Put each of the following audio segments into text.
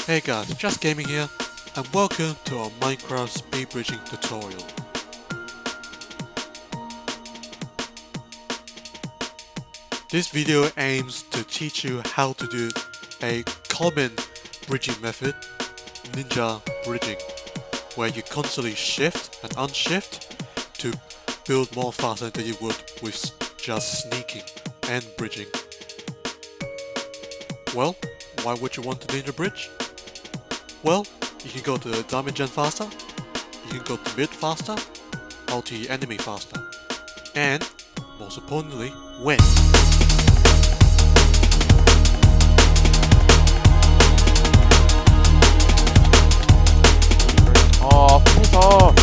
Hey guys, JustGaming here, and welcome to our Minecraft Speedbridging tutorial. This video aims to teach you how to do a common bridging method, ninja bridging, where you constantly shift and unshift to build more faster than you would with just sneaking and bridging. Well, why would you want to ninja bridge? Well, you can go to the diamond gen faster, you can go to mid faster, or to your enemy faster, and, most importantly, win. Oh, piss off!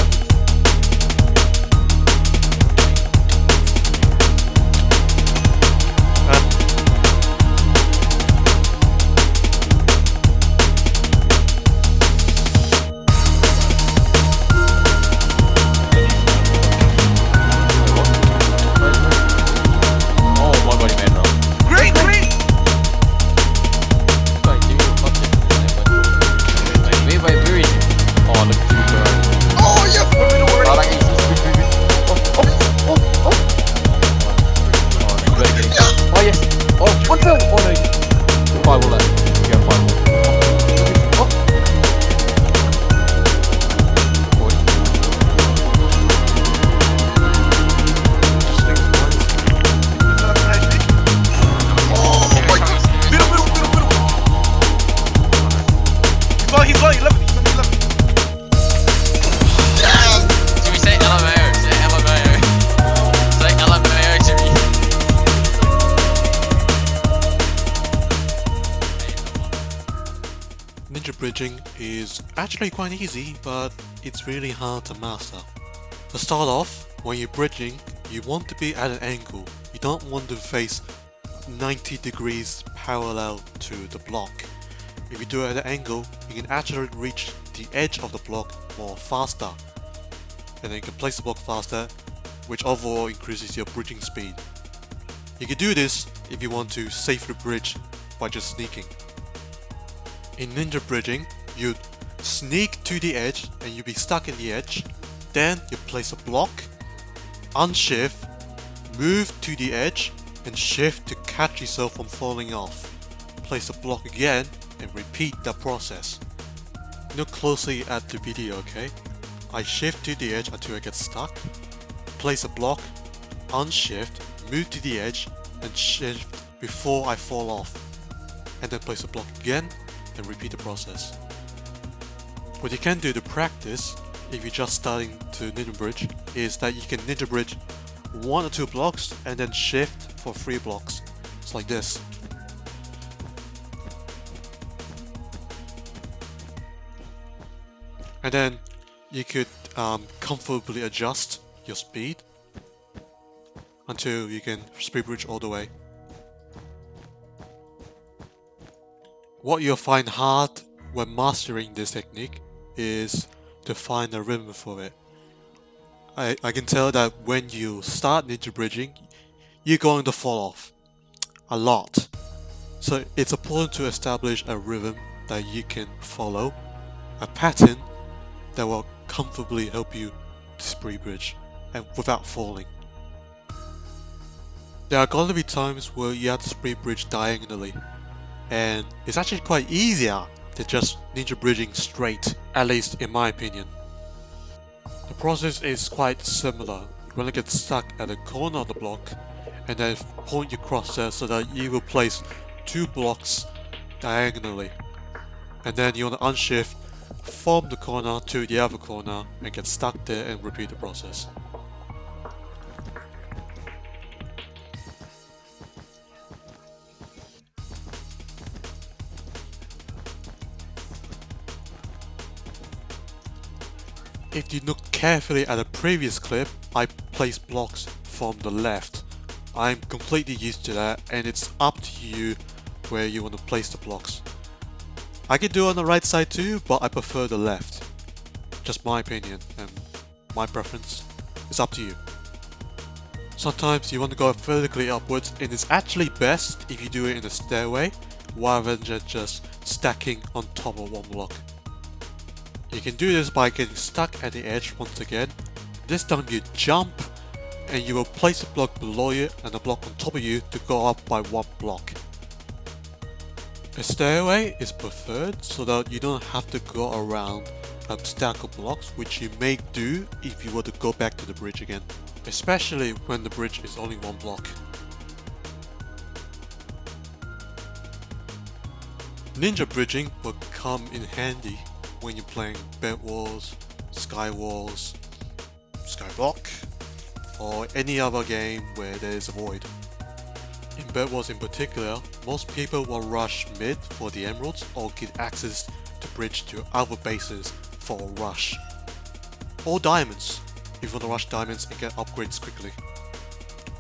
Ninja bridging is actually quite easy, but it's really hard to master. To start off, when you're bridging, you want to be at an angle. You don't want to face 90 degrees parallel to the block. If you do it at an angle, you can actually reach the edge of the block more faster. And then you can place the block faster, which overall increases your bridging speed. You can do this if you want to safely bridge by just sneaking. In ninja bridging, you'd sneak to the edge and you'd be stuck at the edge. Then you place a block, unshift, move to the edge, and shift to catch yourself from falling off. Place a block again and repeat that process. Look closely at the video, okay? I shift to the edge until I get stuck, place a block, unshift, move to the edge, and shift before I fall off. And then place a block again, and repeat the process. What you can do to practice, if you're just starting to ninja bridge, is that you can ninja bridge 1 or 2 blocks and then shift for 3 blocks. It's like this. And then you could comfortably adjust your speed until you can speed bridge all the way. What you'll find hard when mastering this technique is to find a rhythm for it. I can tell that when you start ninja bridging, you're going to fall off a lot. So it's important to establish a rhythm that you can follow, a pattern that will comfortably help you to speed bridge and without falling. There are going to be times where you have to speed bridge diagonally. And it's actually quite easier than just ninja bridging straight, at least in my opinion. The process is quite similar. You want to get stuck at the corner of the block and then point your crosshair so that you will place 2 blocks diagonally. And then you want to unshift from the corner to the other corner and get stuck there and repeat the process. If you look carefully at a previous clip, I placed blocks from the left. I'm completely used to that, and it's up to you where you want to place the blocks. I can do it on the right side too, but I prefer the left. Just my opinion and my preference. It's up to you. Sometimes you want to go vertically upwards, and it's actually best if you do it in a stairway, rather than just stacking on top of one block. You can do this by getting stuck at the edge once again. This time you jump and you will place a block below you and a block on top of you to go up by one block. A stairway is preferred so that you don't have to go around a stack of blocks, which you may do if you were to go back to the bridge again, especially when the bridge is only one block. Ninja bridging will come in handy when you're playing Bedwars, Skywars, Skyblock, or any other game where there is a void. In Bedwars in particular, most people will rush mid for the emeralds or get access to bridge to other bases for a rush. Or diamonds, if you want to rush diamonds and get upgrades quickly.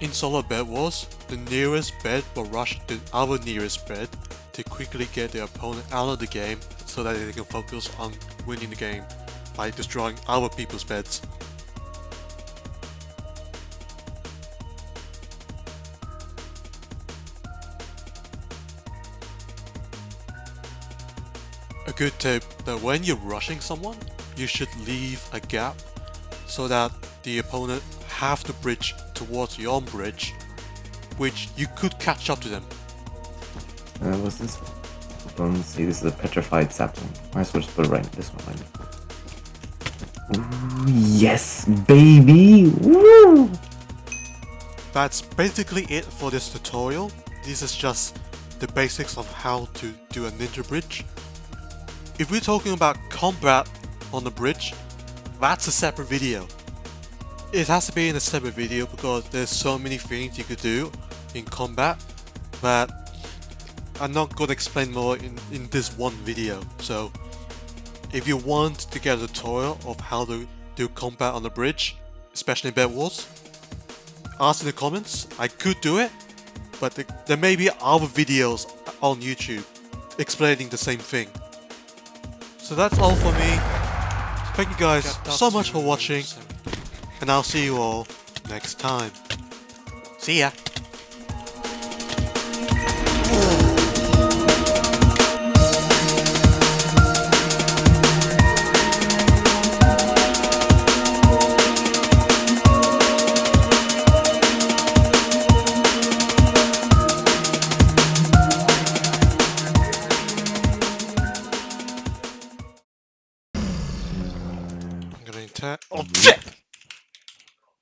In solo Bedwars, the nearest bed will rush the other nearest bed to quickly get their opponent out of the game so that they can focus on winning the game by destroying other people's beds. A good tip that when you're rushing someone, you should leave a gap so that the opponent have to bridge towards your own bridge, which you could catch up to them. What's this? Don't see, this is a petrified sapling. Might as well just put it right in this one. Ooh, yes, baby! Woo! That's basically it for this tutorial. This is just the basics of how to do a ninja bridge. If we're talking about combat on the bridge, that's a separate video. It has to be in a separate video because there's so many things you could do in combat that I'm not going to explain more in this one video. So if you want to get a tutorial of how to do combat on the bridge, especially in Bedwars, ask in the comments. I could do it, but there may be other videos on YouTube explaining the same thing. So that's all for me. Thank you guys so much for watching, and I'll see you all next time. See ya!